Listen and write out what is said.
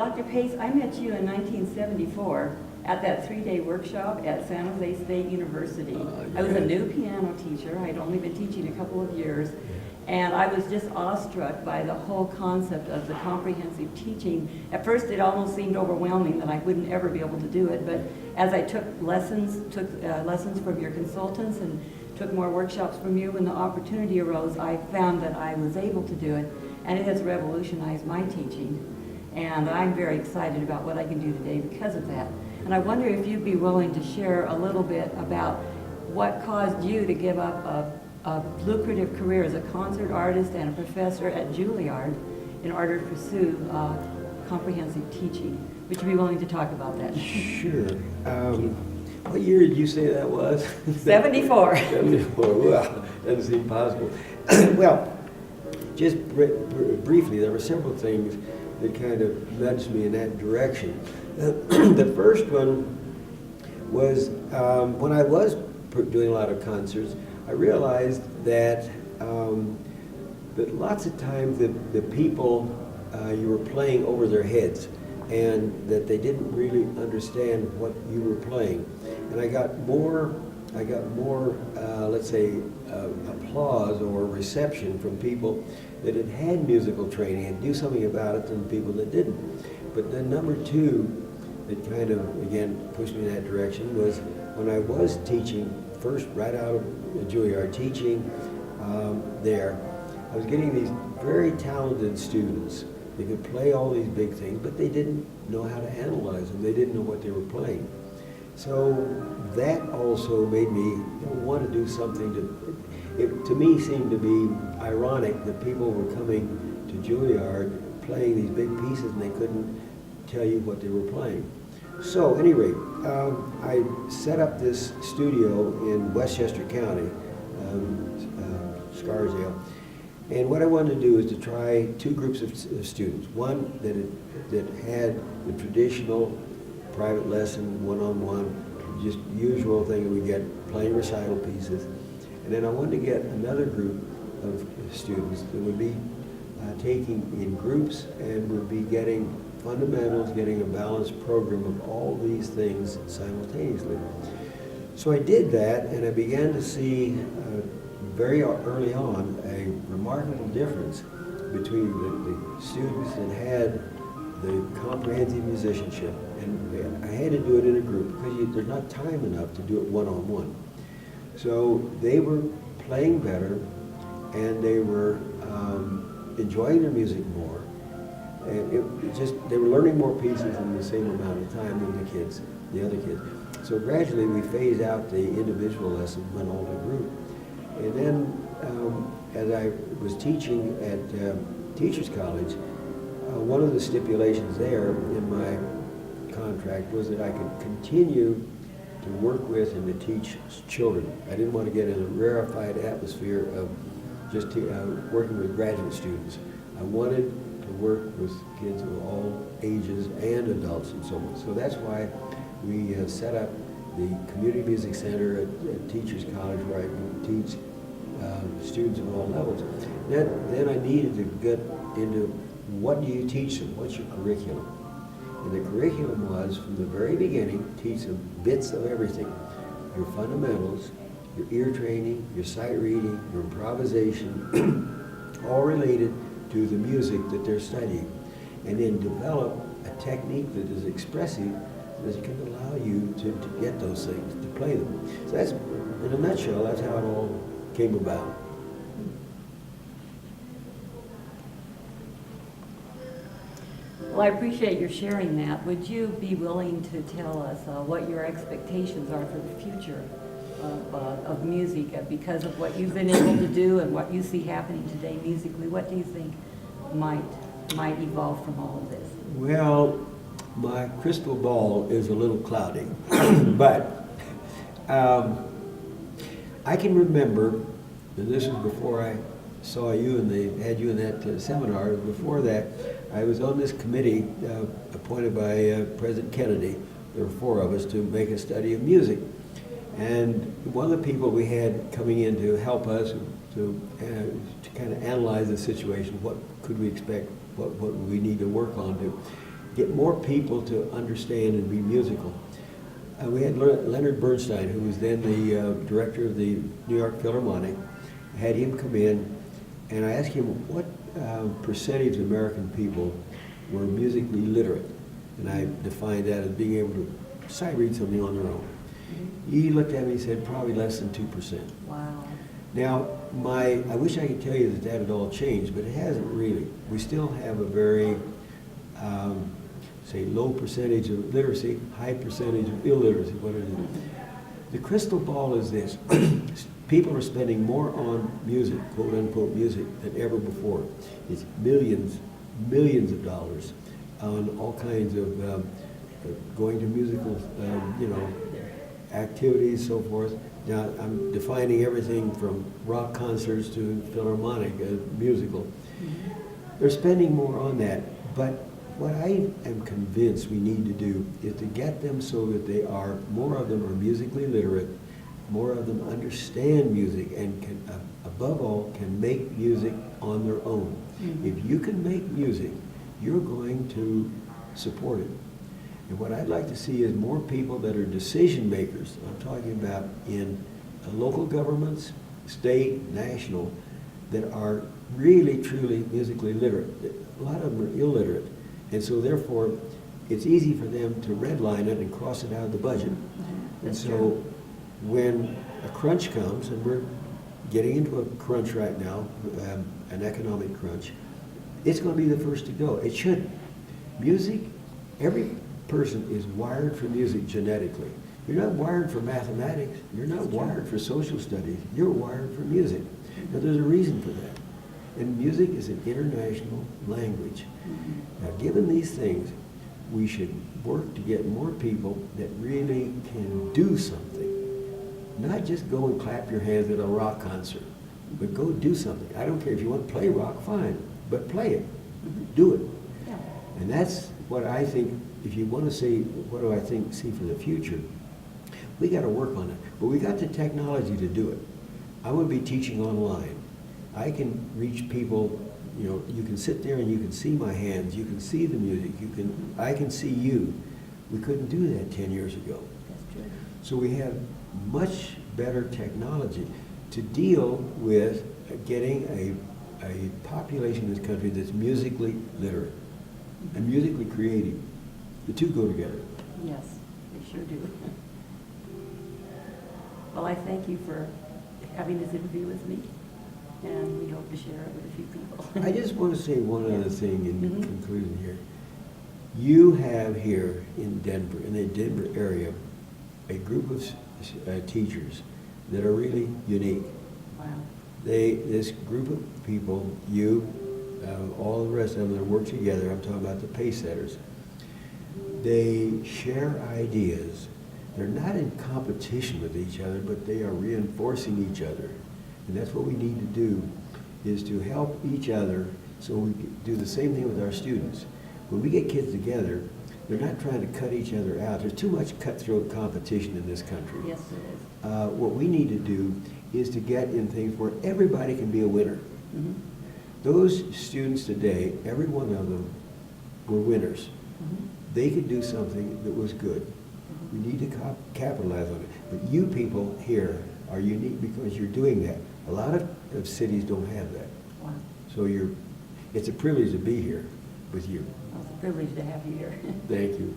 Dr. Pace, I met you in 1974 at that 3-day workshop at San Jose State University. I was a new piano teacher. I'd only been teaching a couple of years. And I was just awestruck by the whole concept of the comprehensive teaching. At first, it almost seemed overwhelming that I wouldn't ever be able to do it. But as I took lessons from your consultants and took more workshops from you, when the opportunity arose, I found that I was able to do it. And it has revolutionized my teaching. And I'm very excited about what I can do today because of that. And I wonder if you'd be willing to share a little bit about what caused you to give up a lucrative career as a concert artist and a professor at Juilliard in order to pursue comprehensive teaching. Would you be willing to talk about that? Sure. What year did you say that was? 74. 74. Well, doesn't seem possible. Well, just briefly, there were several things that kind of nudged me in that direction. The first one was when I was doing a lot of concerts, I realized that that lots of times the people you were playing over their heads, and that they didn't really understand what you were playing. And I got more, let's say, applause or reception from people that had musical training and knew something about it than people that didn't. But then number two that kind of, again, pushed me in that direction was when I was teaching, first right out of Juilliard, teaching there, I was getting these very talented students. They could play all these big things, but they didn't know how to analyze them. They didn't know what they were playing. So that also made me want to do something it to me seemed to be ironic that people were coming to Juilliard playing these big pieces and they couldn't tell you what they were playing. So at any rate, I set up this studio in Westchester County, Scarsdale, and what I wanted to do is to try two groups of students. One that had the traditional private lesson, one-on-one, just usual thing that we get, playing recital pieces. And then I wanted to get another group of students that would be taking in groups and would be getting fundamentals, getting a balanced program of all these things simultaneously. So I did that, and I began to see very early on a remarkable difference between the students that had the comprehensive musicianship, and I had to do it in a group because there's not time enough to do it one-on-one. So they were playing better, and they were enjoying their music more, and they were learning more pieces in the same amount of time than the other kids. So gradually we phased out the individual lessons, went all to group. And then as I was teaching at Teachers College, one of the stipulations there in my contract was that I could continue to work with and to teach children. I didn't want to get in a rarefied atmosphere of just working with graduate students. I wanted to work with kids of all ages and adults and so on. So that's why we set up the Community Music Center at Teachers College, where I could teach students of all levels. Then I needed to get into what do you teach them? What's your curriculum? And the curriculum was, from the very beginning, teach them bits of everything. Your fundamentals, your ear training, your sight reading, your improvisation, all related to the music that they're studying. And then develop a technique that is expressive that can allow you to get those things, to play them. So that's, in a nutshell, that's how it all came about. Well, I appreciate your sharing that. Would you be willing to tell us what your expectations are for the future of music because of what you've been able to do and what you see happening today musically? What do you think might evolve from all of this? Well, my crystal ball is a little cloudy, but I can remember, and this was before I saw you and they had you in that seminar. Before that, I was on this committee appointed by President Kennedy. There were 4 of us to make a study of music. And one of the people we had coming in to help us to kind of analyze the situation, what could we expect, what would we need to work on to. get more people to understand and be musical. We had Leonard Bernstein, who was then the director of the New York Philharmonic. I had him come in, and I asked him what percentage of American people were musically literate. And I defined that as being able to sight read something on their own. He looked at me and said, probably less than 2%. Wow. Now, I wish I could tell you that that had all changed, but it hasn't really. We still have a very, say, low percentage of literacy, high percentage of illiteracy, what it is. The crystal ball is this. People are spending more on music, quote unquote music, than ever before. It's millions of dollars on all kinds of going to musical, activities, so forth. Now, I'm defining everything from rock concerts to philharmonic, musical. They're spending more on that, but what I am convinced we need to do is to get them so that more of them are musically literate, more of them understand music, and can, above all, can make music on their own. If you can make music, you're going to support it. And what I'd like to see is more people that are decision makers. I'm talking about in local governments, state, national, that are really, truly musically literate. A lot of them are illiterate. And so therefore, it's easy for them to redline it and cross it out of the budget. And so when a crunch comes, and we're getting into a crunch right now, an economic crunch, it's going to be the first to go. It should. Music, every person is wired for music genetically. You're not wired for mathematics. You're not wired for social studies. You're wired for music. Now, there's a reason for that. And music is an international language. Now, given these things, we should work to get more people that really can do something. Not just go and clap your hands at a rock concert, but go do something. I don't care if you want to play rock, fine, but play it. Do it. Yeah. And that's what I think, if you want to see, what do I see for the future, we got to work on it. But we got the technology to do it. I would be teaching online. I can reach people, you can sit there and you can see my hands, you can see the music, I can see you. We couldn't do that 10 years ago. That's true. So we have much better technology to deal with getting a population in this country that's musically literate and musically creative. The two go together. Yes, they sure do. Well, I thank you for having this interview with me, and we hope to share it with a few people. I just want to say one other thing in Mhm. conclusion here. You have here in Denver, in the Denver area, a group of teachers that are really unique. Wow. This group of people, all the rest of them that work together, I'm talking about the pace setters, they share ideas. They're not in competition with each other, but they are reinforcing each other. And that's what we need to do, is to help each other so we can do the same thing with our students. When we get kids together, they're not trying to cut each other out. There's too much cutthroat competition in this country. Yes, it is. What we need to do is to get in things where everybody can be a winner. Mhm. Those students today, every one of them were winners. Mhm. They could do something that was good. We need to capitalize on it. But you people here are unique because you're doing that. A lot of cities don't have that. Wow. So it's a privilege to be here with you. Well, it's a privilege to have you here. Thank you.